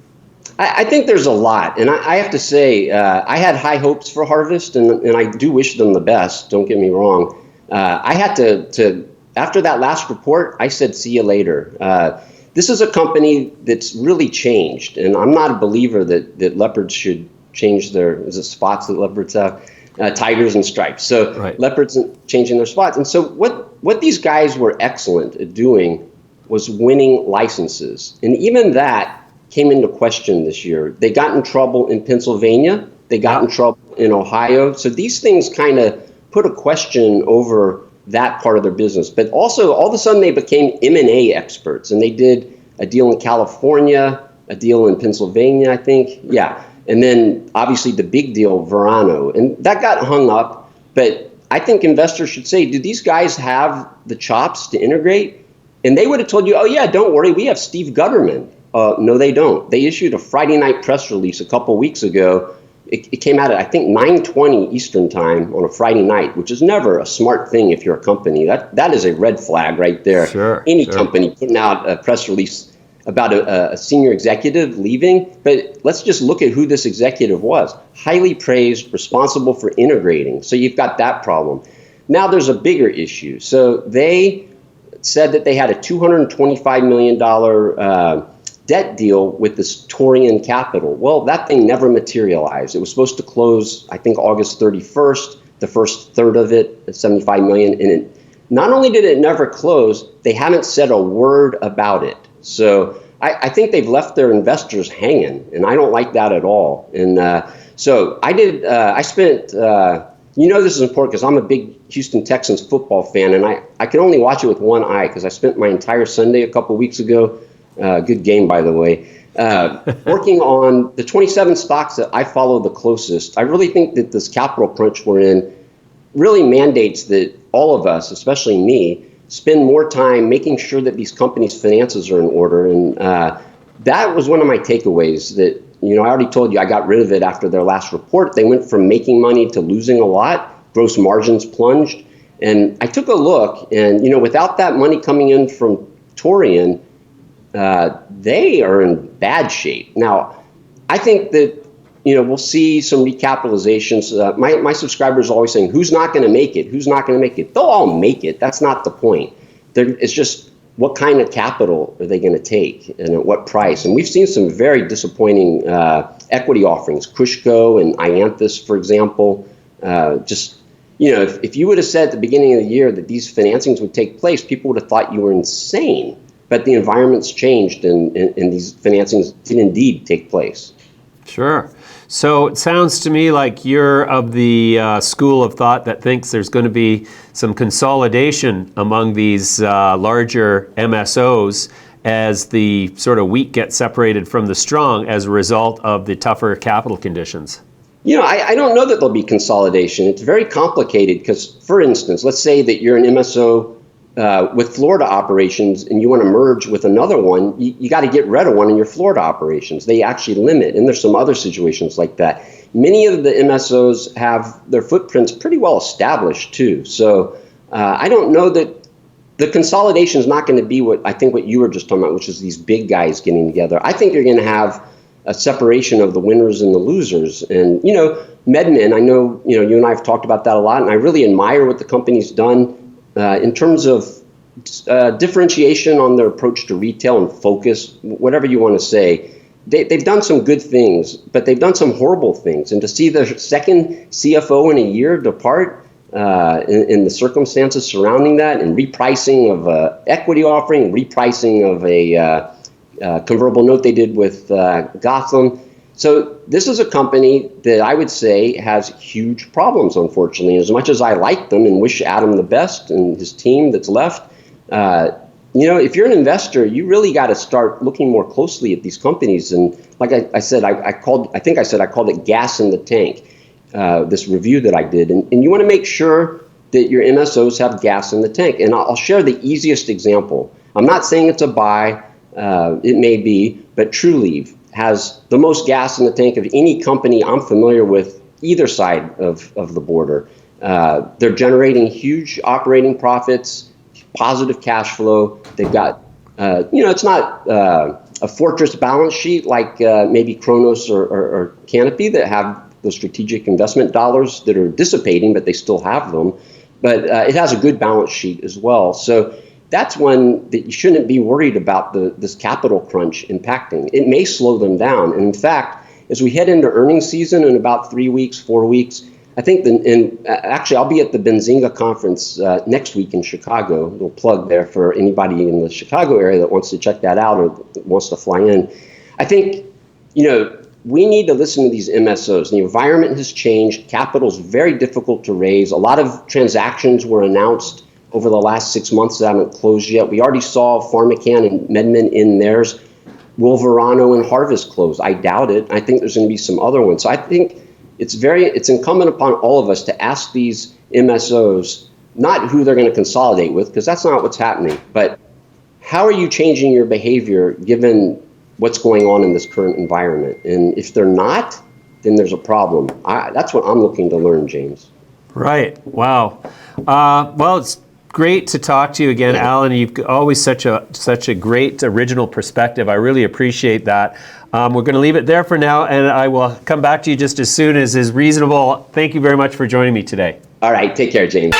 I think there's a lot. And I have to say, I had high hopes for Harvest, and I do wish them the best, don't get me wrong. I had to after that last report, I said, see you later. This is a company that's really changed, and I'm not a believer that leopards should change is it spots that leopards have? Tigers and stripes. So right. Leopards changing their spots. And so what these guys were excellent at doing was winning licenses. And even that came into question this year. They got in trouble in Pennsylvania. They got in trouble in Ohio. So these things kind of put a question over that part of their business. But also, all of a sudden, they became M&A experts. And they did a deal in California, a deal in Pennsylvania, I think. Yeah. And then, obviously, the big deal, Verano. And that got hung up. But I think investors should say, do these guys have the chops to integrate? And they would have told you, oh, yeah, don't worry, we have Steve Gutterman. No, they don't. They issued a Friday night press release a couple weeks ago. It came out at, I think, 9:20 Eastern time on a Friday night, which is never a smart thing if you're a company. That is a red flag right there. Sure, Any company putting out a press release about a senior executive leaving. But let's just look at who this executive was. Highly praised, responsible for integrating. So you've got that problem. Now there's a bigger issue. So they said that they had a $225 million debt deal with this Torian Capital. Well, that thing never materialized. It was supposed to close, I think, August 31st, the first third of it, $75 million. And not only did it never close, they haven't said a word about it. So I think they've left their investors hanging, and I don't like that at all. And so I spent, this is important because I'm a big Houston Texans football fan, and I can only watch it with one eye because I spent my entire Sunday a couple weeks ago, good game, by the way, working on the 27 stocks that I follow the closest. I really think that this capital crunch we're in really mandates that all of us, especially me, spend more time making sure that these companies' finances are in order. And that was one of my takeaways that, I already told you I got rid of it after their last report. They went from making money to losing a lot. Gross margins plunged. And I took a look, and without that money coming in from Torian, they are in bad shape. Now, I think that we'll see some recapitalizations. My subscribers are always saying, "Who's not going to make it? Who's not going to make it?" They'll all make it. That's not the point. It's just what kind of capital are they going to take and at what price? And we've seen some very disappointing equity offerings. Kushco and Ianthus, for example, if you would have said at the beginning of the year that these financings would take place, people would have thought you were insane. But the environment's changed, and these financings did indeed take place. Sure. So it sounds to me like you're of the school of thought that thinks there's going to be some consolidation among these larger MSOs as the sort of weak get separated from the strong as a result of the tougher capital conditions. I don't know that there'll be consolidation. It's very complicated because, for instance, let's say that you're an MSO with Florida operations and you want to merge with another one, you got to get rid of one in your Florida operations. They actually limit, and there's some other situations like that. Many of the MSOs have their footprints pretty well established too. So I don't know that the consolidation is not going to be what you were just talking about, which is these big guys getting together. I think you're going to have a separation of the winners and the losers. And, MedMen, I know, you and I have talked about that a lot, and I really admire what the company's done in terms of differentiation on their approach to retail and focus, whatever you want to say. They've done some good things, but they've done some horrible things. And to see the second CFO in a year depart in the circumstances surrounding that, and repricing of equity offering, repricing of a convertible note they did with Gotham. So this is a company that I would say has huge problems, unfortunately. As much as I like them and wish Adam the best and his team that's left, if you're an investor, you really got to start looking more closely at these companies. And like I said, I called it gas in the tank, this review that I did. And you want to make sure that your MSOs have gas in the tank. And I'll share the easiest example. I'm not saying it's a buy. It may be, but TrueLeave has the most gas in the tank of any company I'm familiar with either side of the border. They're generating huge operating profits, positive cash flow. They've got, it's not a fortress balance sheet like maybe Kronos or Canopy that have those strategic investment dollars that are dissipating, but they still have them. But it has a good balance sheet as well. So that's one that you shouldn't be worried about this capital crunch impacting. It may slow them down. And in fact, as we head into earnings season in about 4 weeks, I think, actually I'll be at the Benzinga conference next week in Chicago. A little plug there for anybody in the Chicago area that wants to check that out or wants to fly in. I think, we need to listen to these MSOs. The environment has changed. Capital's very difficult to raise. A lot of transactions were announced over the last 6 months that haven't closed yet. We already saw PharmaCann and MedMen in theirs. Will Verano and Harvest close? I doubt it. I think there's going to be some other ones. So I think it's incumbent upon all of us to ask these MSOs, not who they're going to consolidate with, because that's not what's happening, but how are you changing your behavior given what's going on in this current environment? And if they're not, then there's a problem. That's what I'm looking to learn, James. Right. Wow. Well, it's great to talk to you again, Alan. You've always such a great original perspective. I really appreciate that. We're going to leave it there for now, and I will come back to you just as soon as is reasonable. Thank you very much for joining me today. All right. Take care, James.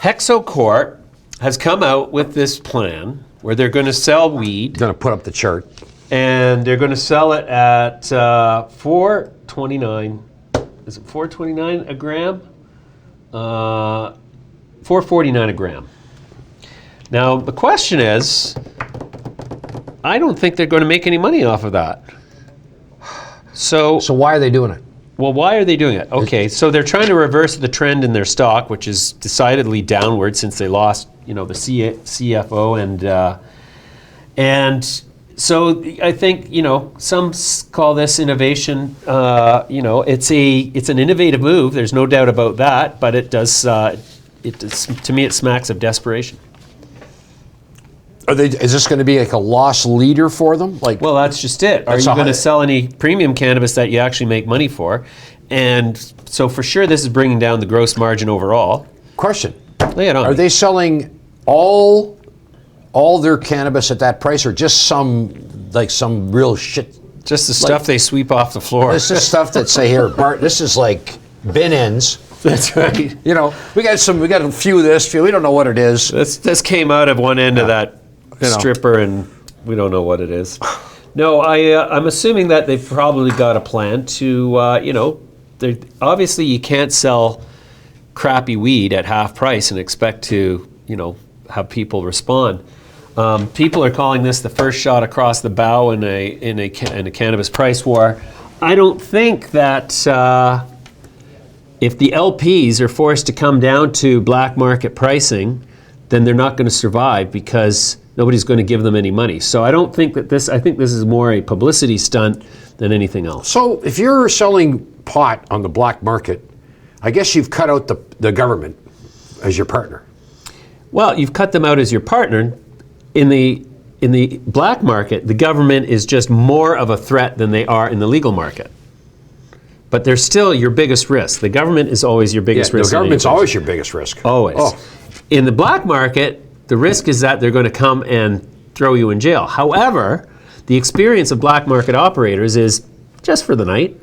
Hexo Corp has come out with this plan where they're going to sell weed. Going to put up the chart. And they're going to sell it at $4.29. Is it $4.29 a gram? $4.49 a gram. Now the question is, I don't think they're going to make any money off of that. So why are they doing it? Well, why are they doing it? Okay, so they're trying to reverse the trend in their stock, which is decidedly downward since they lost, the CFO and so I think some call this innovation. It's an innovative move. There's no doubt about that. But it does. To me, it smacks of desperation. Is this going to be like a loss leader for them? Well, that's just it. Are you going to sell any premium cannabis that you actually make money for? And so for sure, this is bringing down the gross margin overall. Question. Lay it on. Are they selling all their cannabis at that price, or just some real shit? Just the stuff they sweep off the floor. This is stuff that say, here, Bart, this is like bin ends. That's right. We got a few of this, we don't know what it is. This came out of one end of that stripper, and we don't know what it is. No, I'm assuming that they've probably got a plan to, obviously you can't sell crappy weed at half price and expect to, have people respond. People are calling this the first shot across the bow in a cannabis price war. I don't think that if the LPs are forced to come down to black market pricing, then they're not going to survive because nobody's going to give them any money. So I don't think that I think this is more a publicity stunt than anything else. So if you're selling pot on the black market, I guess you've cut out the government as your partner. Well, you've cut them out as your partner. In the black market, the government is just more of a threat than they are in the legal market. But they're still your biggest risk. The government is always your biggest risk. The government's always your biggest risk. Always. Oh. In the black market, the risk is that they're going to come and throw you in jail. However, the experience of black market operators is just for the night,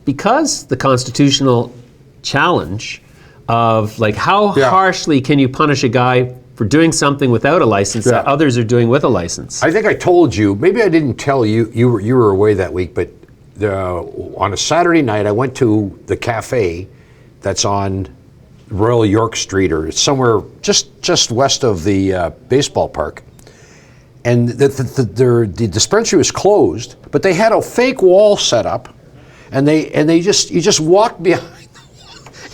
because the constitutional challenge of how harshly can you punish a guy for doing something without a license that others are doing with a license. I think I told you, maybe I didn't tell you, you were away that week, but on a Saturday night I went to the cafe that's on Royal York Street, or somewhere just west of the baseball park. And the dispensary was closed, but they had a fake wall set up, and you just walked behind.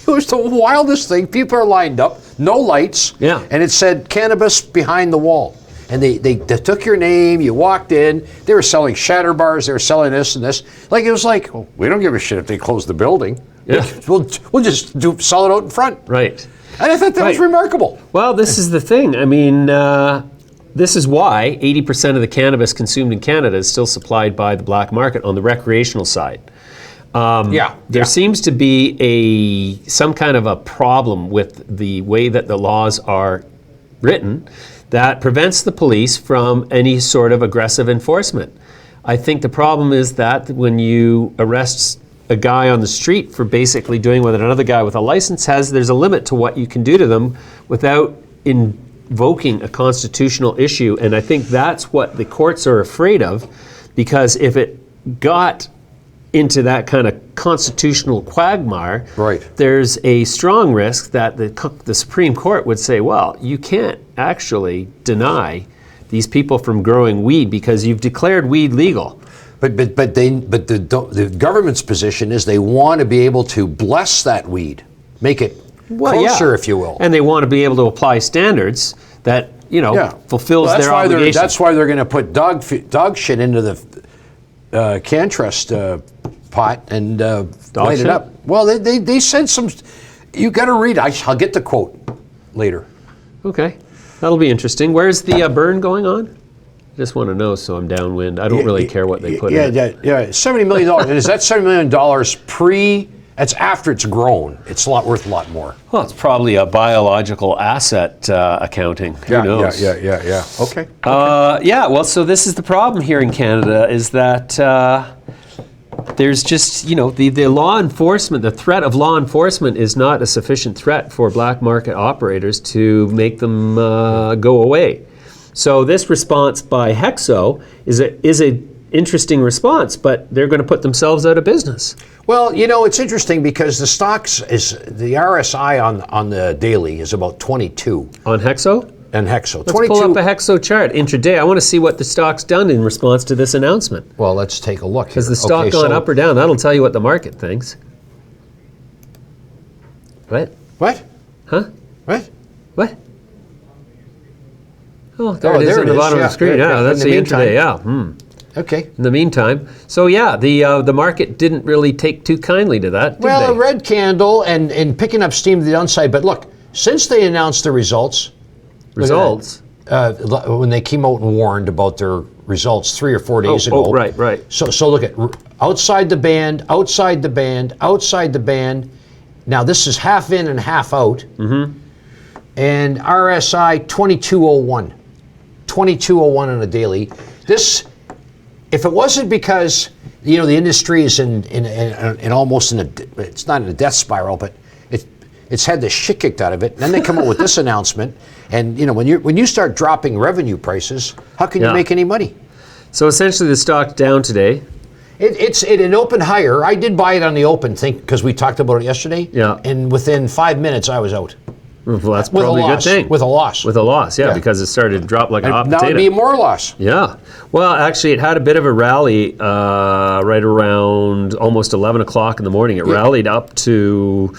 It was the wildest thing. People are lined up, no lights, and it said cannabis behind the wall. And they took your name, you walked in, they were selling shatter bars, they were selling this and this. It was like, oh, we don't give a shit if they close the building. Yeah. We'll just sell it out in front. Right. And I thought that was remarkable. Well, this is the thing. I mean, this is why 80% of the cannabis consumed in Canada is still supplied by the black market on the recreational side. There seems to be some kind of a problem with the way that the laws are written that prevents the police from any sort of aggressive enforcement. I think the problem is that when you arrest a guy on the street for basically doing what another guy with a license has, there's a limit to what you can do to them without invoking a constitutional issue. And I think that's what the courts are afraid of, because if it got into that kind of constitutional quagmire, there's a strong risk that the Supreme Court would say, well, you can't actually deny these people from growing weed because you've declared weed legal. But the government's position is they want to be able to bless that weed, make it kosher, if you will. And they want to be able to apply standards that fulfills their obligations. That's why they're going to put dog shit into the CanTrust pot and light it up. Well, they said some. You got to read. I'll get the quote later. Okay, that'll be interesting. Where's the burn going on? I just want to know, so I'm downwind. I don't really care what they put in. Yeah, $70 million. And is that $70 million pre? That's after it's grown. It's worth a lot more. Well, it's probably a biological asset accounting. Who knows? Yeah. Okay. Well, so this is the problem here in Canada, is that there's just, the law enforcement, the threat of law enforcement is not a sufficient threat for black market operators to make them go away. So this response by Hexo is a interesting response, but they're going to put themselves out of business. Well, it's interesting because the RSI on the daily is about 22. On Hexo? And Hexo. Let's pull up a Hexo chart intraday. I want to see what the stock's done in response to this announcement. Well, let's take a look here. Has the stock gone up or down? That'll tell you what the market thinks. What? What? Huh? What? What? Oh, there it is on the bottom of the screen. Yeah, that's the intraday. Yeah. Okay. In the meantime, so yeah, the market didn't really take too kindly to that, did Well, they? a red candle and picking up steam to the downside. But look, since they announced the results, when they came out and warned about their results 3 or 4 days ago. Oh, right. So look at outside the band, outside the band, outside the band. Now this is half in and half out. Mm-hmm. And RSI 2201. 2201 on a daily. This, if it wasn't because the industry is in almost it's not in a death spiral, but it's had the shit kicked out of it. And then they come out with this announcement, and when you start dropping revenue prices, how can you make any money? So essentially, the stock's down today. It opened higher. I did buy it on the open, because we talked about it yesterday. Yeah. And within 5 minutes, I was out. Well, that's probably a good thing. With a loss. With a loss, yeah, because it started to drop like a hot potato. Now it'd be more loss. Yeah. Well, actually, it had a bit of a rally right around almost 11 o'clock in the morning. It rallied up to,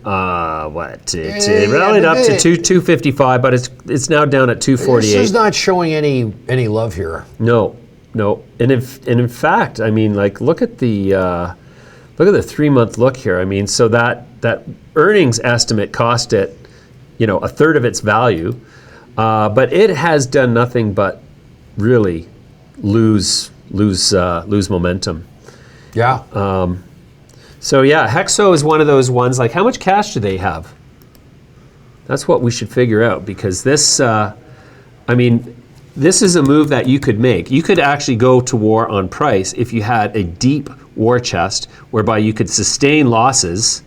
It rallied up to 255, but it's now down at 248. This is not showing any love here. No. And in fact, I mean, like, look at the 3-month look here. I mean, so that earnings estimate cost it, a third of its value, but it has done nothing but really lose momentum. Yeah. So yeah, Hexo is one of those ones. Like, how much cash do they have? That's what we should figure out, because this, this is a move that you could make. You could actually go to war on price if you had a deep war chest whereby you could sustain losses,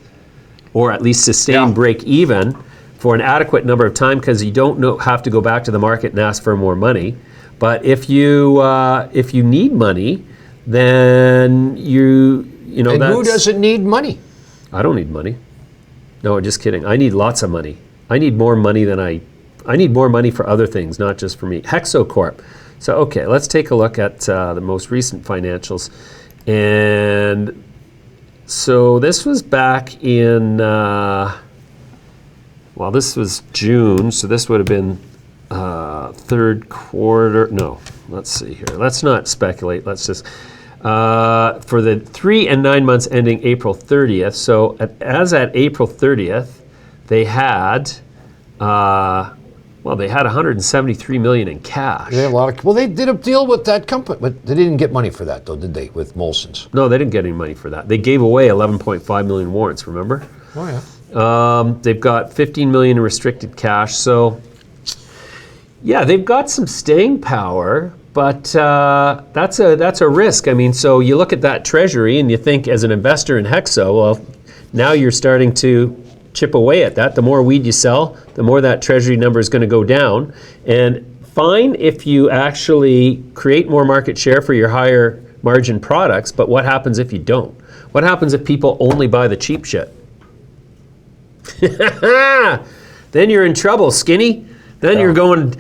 or at least sustain break even for an adequate number of time, because you don't have to go back to the market and ask for more money. But if you need money, then and who doesn't need money? I don't need money. No, just kidding. I need lots of money. I need more money than I need more money for other things, not just for me. Hexo Corp. So, okay, let's take a look at the most recent financials. And so this was back in, this was June, so this would have been third quarter. No, let's see here. Let's not speculate. Let's just, for the 3 and 9 months ending April 30th, so as at April 30th, they had, they had $173 million in cash. They had they did a deal with that company, but they didn't get money for that, though, did they, with Molson's? No, they didn't get any money for that. They gave away 11.5 million warrants, remember? Oh, yeah. They've got 15 million in restricted cash, so yeah, they've got some staying power, but that's a risk. I mean, so you look at that treasury and you think, as an investor in Hexo, well, now you're starting to chip away at that. The more weed you sell, the more that treasury number is going to go down. And fine if you actually create more market share for your higher margin products, but what happens if you don't? What happens if people only buy the cheap shit? Then you're in trouble, skinny. Then you're going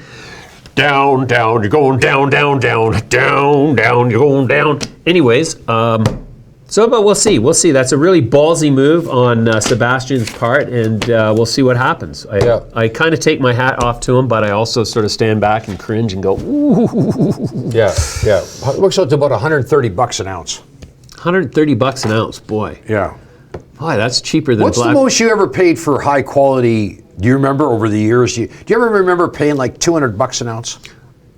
down, you're going down, you're going down. Anyways, but we'll see. That's a really ballsy move on Sebastian's part, and we'll see what happens. I kind of take my hat off to him, but I also sort of stand back and cringe and go, ooh. Yeah. It works out to about $130 an ounce. $130 an ounce, boy. Yeah. Boy, that's cheaper than What's black. the most you ever paid for high quality? Do you remember over the years? Do you ever remember paying like $200 an ounce?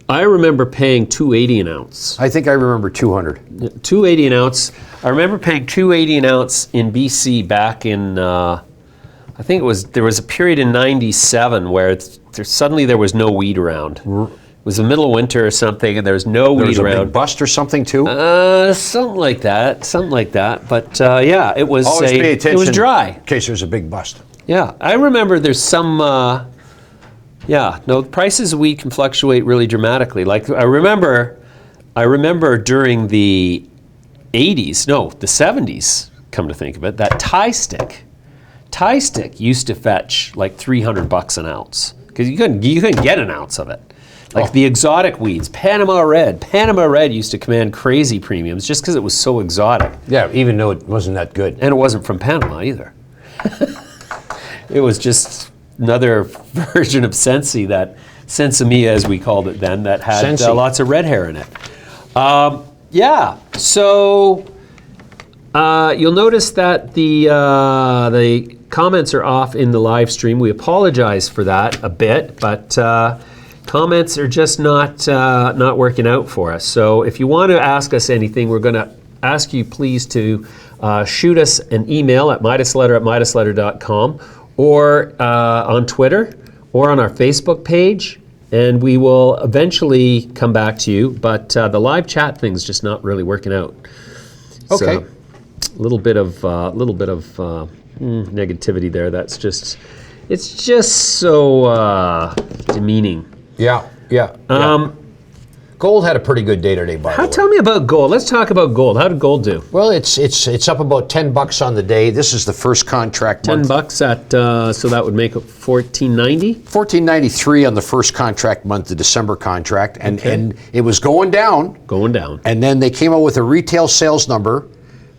I remember paying $280 an ounce. I think I remember 200. $280 an ounce. I remember paying $280 an ounce in BC back in, I think there was a period in '97 where suddenly there was no weed around. It was the middle of winter or something, and there was no weed around. There was a big bust or something too? Something like that. But yeah, it was Always pay attention it was dry. In case there's a big bust. Yeah, I remember there's some, prices of weed can fluctuate really dramatically. Like, I remember during the 80s, no, the 70s, come to think of it, that Tie stick used to fetch like $300 an ounce. because you couldn't get an ounce of it. Like the exotic weeds, Panama Red. Panama Red used to command crazy premiums just because it was so exotic. Yeah, even though it wasn't that good. And it wasn't from Panama either. It was just another version of Sensi, that Sensimilla as we called it then, that had lots of red hair in it. So you'll notice that the comments are off in the live stream. We apologize for that a bit, but comments are just not working out for us. So if you want to ask us anything, we're going to ask you please to shoot us an email at midasletter@midasletter.com, or on Twitter, or on our Facebook page, and we will eventually come back to you. But the live chat thing's just not really working out. Okay. So, a little bit of negativity there. It's just so demeaning. Yeah. Gold had a pretty good day today, by the way. Tell me about gold. Let's talk about gold. How did gold do? Well, it's up about $10 on the day. This is the first contract month. $10 at so that would make it $14.90. $14.93 on the first contract month, the December contract, and it was going down. And then they came out with a retail sales number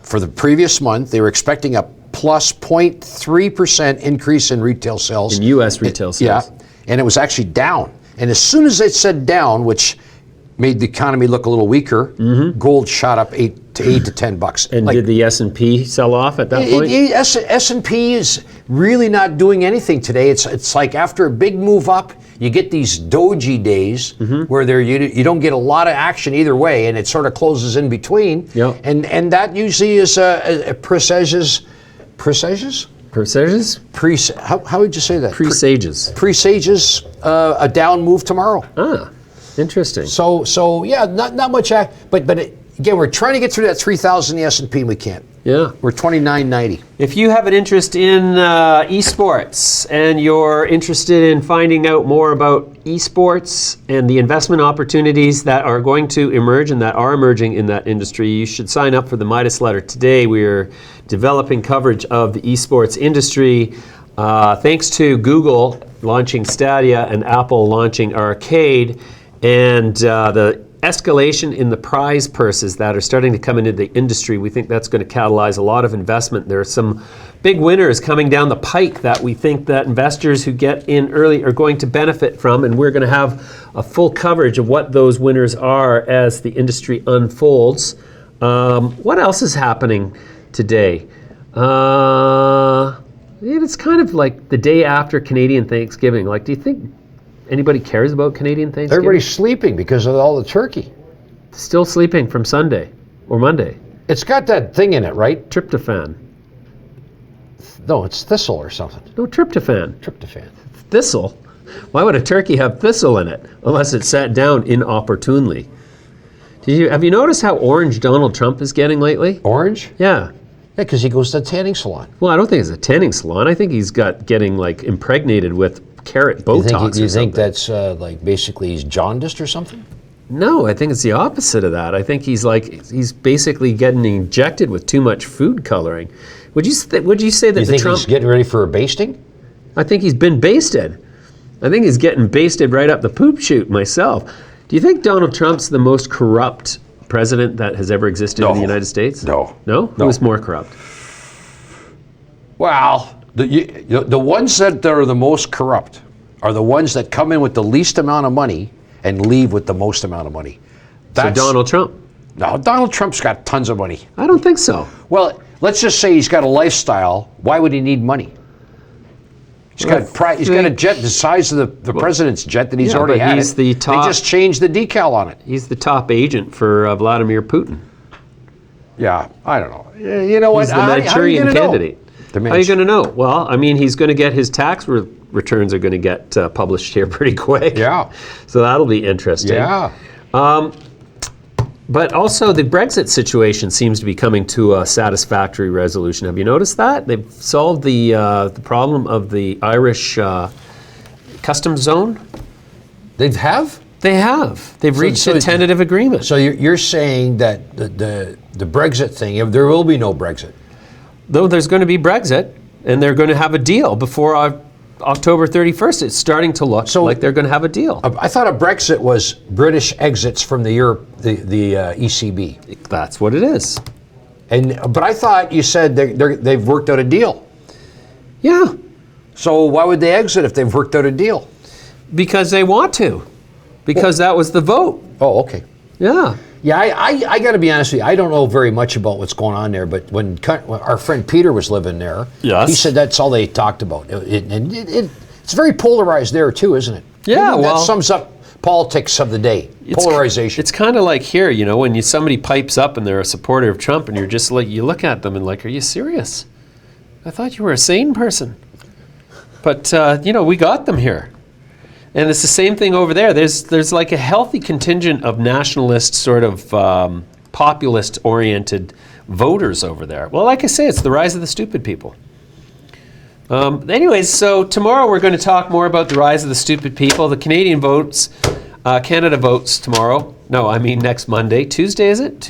for the previous month. They were expecting a plus 0.3% increase in retail sales. In U.S. retail sales. Yeah, and it was actually down. And as soon as it said down, which made the economy look a little weaker, gold shot up $8 to $10. And did the S&P sell off at that point? S&P is really not doing anything today. It's like after a big move up, you get these doji days where you don't get a lot of action either way, and it sort of closes in between. Yep. And that usually is presages. How would you say that? Presages a down move tomorrow. Interesting. So yeah, not much act, but again, we're trying to get through that 3,000 in the S&P, and we can't. Yeah. We're 29.90. If you have an interest in eSports, and you're interested in finding out more about eSports and the investment opportunities that are going to emerge and that are emerging in that industry, you should sign up for the Midas Letter today. We're developing coverage of the eSports industry. Thanks to Google launching Stadia and Apple launching Arcade, and the escalation in the prize purses that are starting to come into the industry, we think that's going to catalyze a lot of investment. There are some big winners coming down the pike that we think that investors who get in early are going to benefit from, and we're going to have a full coverage of what those winners are as the industry unfolds. What else is happening today? It's kind of like the day after Canadian Thanksgiving. Like, do you think anybody cares about Canadian Thanksgiving? Everybody's sleeping because of all the turkey. Still sleeping from Sunday or Monday. It's got that thing in it, right? Tryptophan. No, it's thistle or something. No, tryptophan. Thistle? Why would a turkey have thistle in it unless it sat down inopportunely? Have you noticed how orange Donald Trump is getting lately? Orange? Yeah. Yeah, because he goes to a tanning salon. Well, I don't think it's a tanning salon. I think he's getting like impregnated with carrot Botox. You think that's like basically he's jaundiced or something? No, I think it's the opposite of that. I think he's basically getting injected with too much food coloring. Would you say that you think he's getting ready for a basting? I think he's been basted. I think he's getting basted right up the poop chute myself. Do you think Donald Trump's the most corrupt president that has ever existed in the United States? No. No? Who is more corrupt? Well, the ones that are the most corrupt are the ones that come in with the least amount of money and leave with the most amount of money. So Donald Trump? No, Donald Trump's got tons of money. I don't think so. Well, let's just say he's got a lifestyle. Why would he need money? He's got a jet the size of the president's jet that he's already had. They just changed the decal on it. He's the top agent for Vladimir Putin. Yeah, I don't know. You know what? He's the Manchurian candidate. How are you going to know? Well, I mean, he's going to get his tax returns are going to get published here pretty quick. Yeah. So that'll be interesting. Yeah. But also the Brexit situation seems to be coming to a satisfactory resolution. Have you noticed that? They've solved the problem of the Irish customs zone. They have? They have. They've reached a tentative agreement. So you're saying that the Brexit thing, there will be no Brexit? Though there's going to be Brexit, and they're going to have a deal before October 31st, it's starting to look like they're going to have a deal. I thought a Brexit was British exits from the ECB. That's what it is. But I thought you said they've worked out a deal. Yeah. So why would they exit if they've worked out a deal? Because they want to. Because that was the vote. Oh, okay. Yeah. Yeah, I got to be honest with you. I don't know very much about what's going on there, but when our friend Peter was living there, he said that's all they talked about. It's very polarized there too, isn't it? Yeah, that sums up politics of the day. Polarization. It's kind of like here, you know, when somebody pipes up and they're a supporter of Trump, and you're just like, you look at them and like, are you serious? I thought you were a sane person. But you know, we got them here. And it's the same thing over there. There's like a healthy contingent of nationalist, sort of populist-oriented voters over there. Well, like I say, it's the rise of the stupid people. Anyways, so tomorrow we're going to talk more about the rise of the stupid people. The Canadian votes, Canada votes tomorrow. No, I mean next Monday. Tuesday, is it?